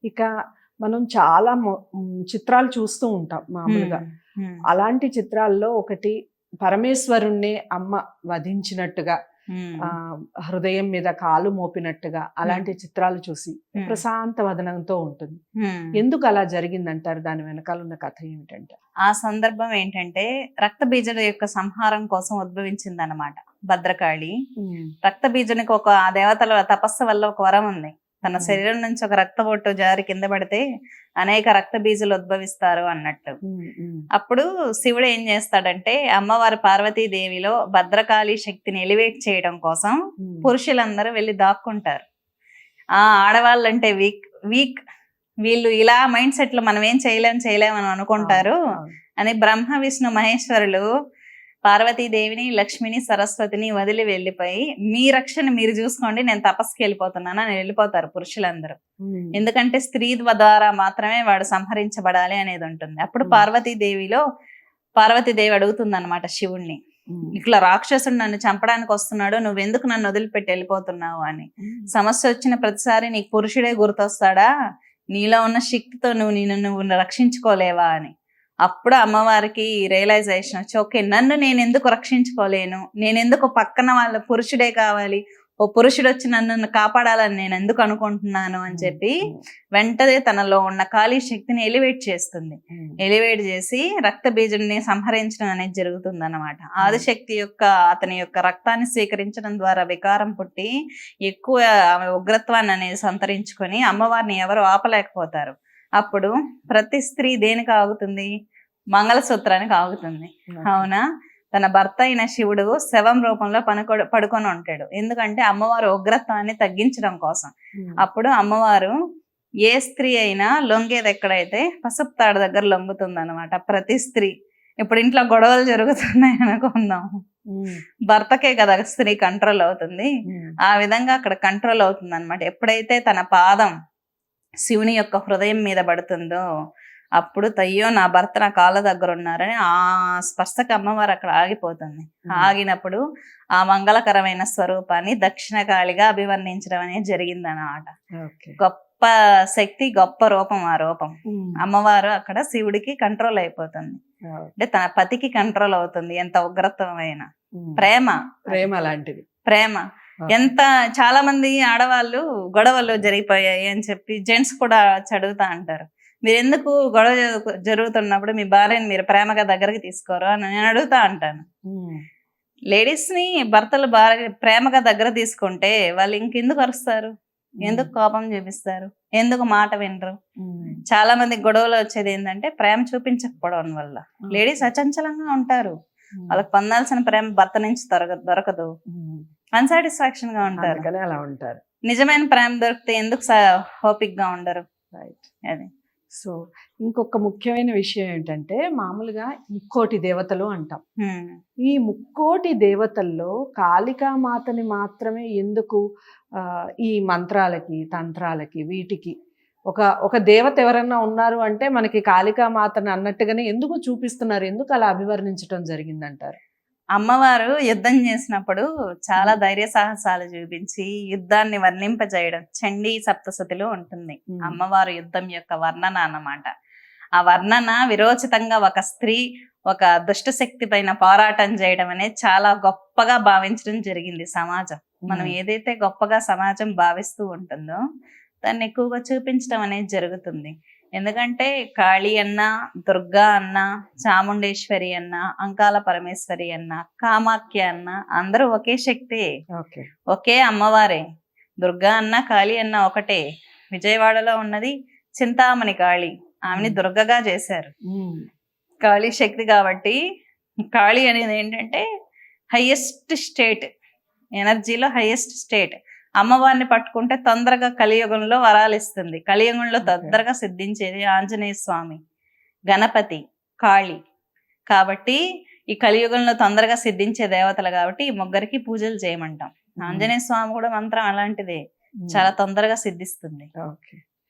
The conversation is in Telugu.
ఇక మనం చాలా చిత్రాలు చూస్తూ ఉంటాం మామూలుగా. అలాంటి చిత్రాల్లో ఒకటి పరమేశ్వరుణ్ణి అమ్మ వధించినట్టుగా, హృదయం మీద కాలు మోపినట్టుగా అలాంటి చిత్రాలు చూసి ప్రశాంత వదనంతో ఉంటుంది. ఎందుకు అలా జరిగిందంటారు? దాని వెనకాల ఉన్న కథ ఏమిటంటే, ఆ సందర్భం ఏంటంటే రక్త బీజుల యొక్క సంహారం కోసం ఉద్భవించింది అన్నమాట భద్రకాళి. రక్త బీజునికి ఒక ఆ దేవతల తపస్సు వల్ల ఒక వరం ఉంది. తన శరీరం నుంచి ఒక రక్త బొట్టు జారి కింద పడితే అనేక రక్త బీజులు ఉద్భవిస్తారు అన్నట్టు. అప్పుడు శివుడు ఏం చేస్తాడంటే అమ్మవారి పార్వతీదేవిలో భద్రకాళి శక్తిని ఎలివేట్ చేయడం కోసం పురుషులందరూ వెళ్ళి దాక్కుంటారు. ఆడవాళ్ళంటే వీక్ వీళ్ళు ఇలా మైండ్ సెట్ లో మనం ఏం చేయలేమని అనుకుంటారు అని బ్రహ్మ విష్ణు మహేశ్వరులు పార్వతీదేవిని, లక్ష్మిని, సరస్వతిని వదిలి వెళ్ళిపోయి మీ రక్షణ మీరు చూసుకోండి, నేను తపస్సుకి వెళ్ళిపోతున్నాను అని వెళ్ళిపోతారు పురుషులందరూ. ఎందుకంటే స్త్రీ ద్వారా మాత్రమే వాడు సంహరించబడాలి అనేది ఉంటుంది. అప్పుడు పార్వతీదేవి అడుగుతుంది అనమాట శివుణ్ణి, ఇట్లా రాక్షసుడు నన్ను చంపడానికి వస్తున్నాడు, నువ్వెందుకు నన్ను వదిలిపెట్టి వెళ్ళిపోతున్నావు అని. సమస్య వచ్చిన ప్రతిసారి నీకు పురుషుడే గుర్తొస్తాడా? నీలో ఉన్న శక్తితో నువ్వు రక్షించుకోలేవా అని. అప్పుడు అమ్మవారికి రియలైజేషన్ వచ్చి, ఓకే నన్ను నేను ఎందుకు రక్షించుకోలేను, నేనెందుకు పక్కన వాళ్ళ పురుషుడే కావాలి, ఓ పురుషుడు వచ్చి నన్ను కాపాడాలని నేను ఎందుకు అనుకుంటున్నాను అని చెప్పి వెంటనే తనలో ఉన్న ఖాళీ శక్తిని ఎలివేట్ చేస్తుంది. ఎలివేట్ చేసి రక్త బీజుని సంహరించడం అనేది జరుగుతుంది అన్నమాట. ఆదిశక్తి అతని యొక్క రక్తాన్ని స్వీకరించడం ద్వారా వికారం పుట్టి ఎక్కువ ఉగ్రత్వాన్ని అనేది సంతరించుకొని అమ్మవారిని ఎవరు ఆపలేకపోతారు. అప్పుడు ప్రతి స్త్రీ దేనికి ఆగుతుంది? మంగళసూత్రానికి ఆగుతుంది. అవునా? తన భర్త అయిన శివుడు శవం రూపంలో పడుకొని ఉంటాడు. ఎందుకంటే అమ్మవారు ఉగ్రత్వాన్ని తగ్గించడం కోసం. అప్పుడు అమ్మవారు ఏ స్త్రీ అయినా లొంగేది ఎక్కడైతే పసుపు తాడు దగ్గర లొంగుతుంది అనమాట ప్రతి స్త్రీ. ఇప్పుడు ఇంట్లో గొడవలు జరుగుతున్నాయి అనుకుందాం, భర్తకే కదా స్త్రీ కంట్రోల్ అవుతుంది. ఆ విధంగా అక్కడ కంట్రోల్ అవుతుంది అనమాట. ఎప్పుడైతే తన పాదం శివుని యొక్క హృదయం మీద పడుతుందో అప్పుడు అయ్యో నా భర్త నా కాళ్ళ దగ్గర ఉన్నారని ఆ స్పర్శకు అమ్మవారు అక్కడ ఆగిపోతుంది. ఆగినప్పుడు ఆ మంగళకరమైన స్వరూపాన్ని దక్షిణకాళిగా అభివర్ణించడం అనేది జరిగింది అన్నమాట. గొప్ప శక్తి, గొప్ప రూపం. ఆ రూపం అమ్మవారు అక్కడ శివుడికి కంట్రోల్ అయిపోతుంది. అంటే తన పతికి కంట్రోల్ అవుతుంది. ఎంత ఉగ్రత్వమైన ప్రేమ లాంటిది ప్రేమ. ఎంత చాలా మంది ఆడవాళ్ళు గొడవలు జరిగిపోయాయి అని చెప్పి జెంట్స్ కూడా చదువుతా అంటారు, మీరు ఎందుకు గొడవ జరుగుతున్నప్పుడు మీ భార్యని మీరు ప్రేమగా దగ్గరికి తీసుకోరు అని నేను అడుగుతా అంటాను. లేడీస్ ని భర్తలు ప్రేమగా దగ్గర తీసుకుంటే వాళ్ళు ఇంకెందుకు అరుస్తారు, ఎందుకు కోపం చూపిస్తారు, ఎందుకు మాట వినరు? చాలా మంది గొడవలు వచ్చేది ఏంటంటే ప్రేమ చూపించకపోవడం వల్ల. లేడీస్ అచంచలంగా ఉంటారు, వాళ్ళకి పొందాల్సిన ప్రేమ భర్త నుంచి దొరకదు, అన్సాటిస్ఫాక్షన్ గా ఉంటారు. అలా ఉంటారు. నిజమైన ప్రేమ దొరికితే ఎందుకు హోపిక్ గా ఉండరు? అది. సో ఇంకొక ముఖ్యమైన విషయం ఏంటంటే, మామూలుగా ముక్కోటి దేవతలు అంటాం. ఈ ముక్కోటి దేవతల్లో కాళికామాతని మాత్రమే ఎందుకు ఈ మంత్రాలకి, తంత్రాలకి, వీటికి ఒక దేవత ఎవరన్నా ఉన్నారు అంటే మనకి కాళికామాతని అన్నట్టుగానే ఎందుకు చూపిస్తున్నారు? ఎందుకు అలా అభివర్ణించడం జరిగిందంటారు? అమ్మవారు యుద్ధం చేసినప్పుడు చాలా ధైర్య సాహసాలు చూపించి యుద్ధాన్ని వర్ణింపజేయడం చండీ సప్తశతిలో ఉంటుంది. అమ్మవారు యుద్ధం యొక్క వర్ణన అన్నమాట. ఆ వర్ణన విరోచితంగా ఒక స్త్రీ ఒక దుష్ట శక్తి పైన పోరాటం చేయడం అనేది చాలా గొప్పగా భావించడం జరిగింది సమాజం. మనం ఏదైతే గొప్పగా సమాజం భావిస్తూ ఉంటుందో దాన్ని ఎక్కువగా చూపించడం అనేది జరుగుతుంది. ఎందుకంటే కాళీ అన్న, దుర్గా అన్న, చాముండేశ్వరి అన్న, అంకాల పరమేశ్వరి అన్న, కామాఖ్య అన్న అందరూ ఒకే శక్తి, ఒకే అమ్మవారే. దుర్గా అన్న, కాళీ అన్న ఒకటే. విజయవాడలో ఉన్నది చింతామణి కాళీ, ఆమెని దుర్గగా చేశారు. కాళీ శక్తి కాబట్టి కాళీ అనేది ఏంటంటే హైయెస్ట్ స్టేట్, ఎనర్జీలో హైయెస్ట్ స్టేట్. అమ్మవారిని పట్టుకుంటే తొందరగా కలియుగంలో వరాలు ఇస్తుంది. కలియుగంలో తొందరగా సిద్ధించేది ఆంజనేయ స్వామి, గణపతి, కాళీ. కాబట్టి ఈ కలియుగంలో తొందరగా సిద్ధించే దేవతలు కాబట్టి ఈ ముగ్గురికి పూజలు చేయమంటాం. ఆంజనేయ స్వామి కూడా మంత్రం అలాంటిదే, చాలా తొందరగా సిద్ధిస్తుంది.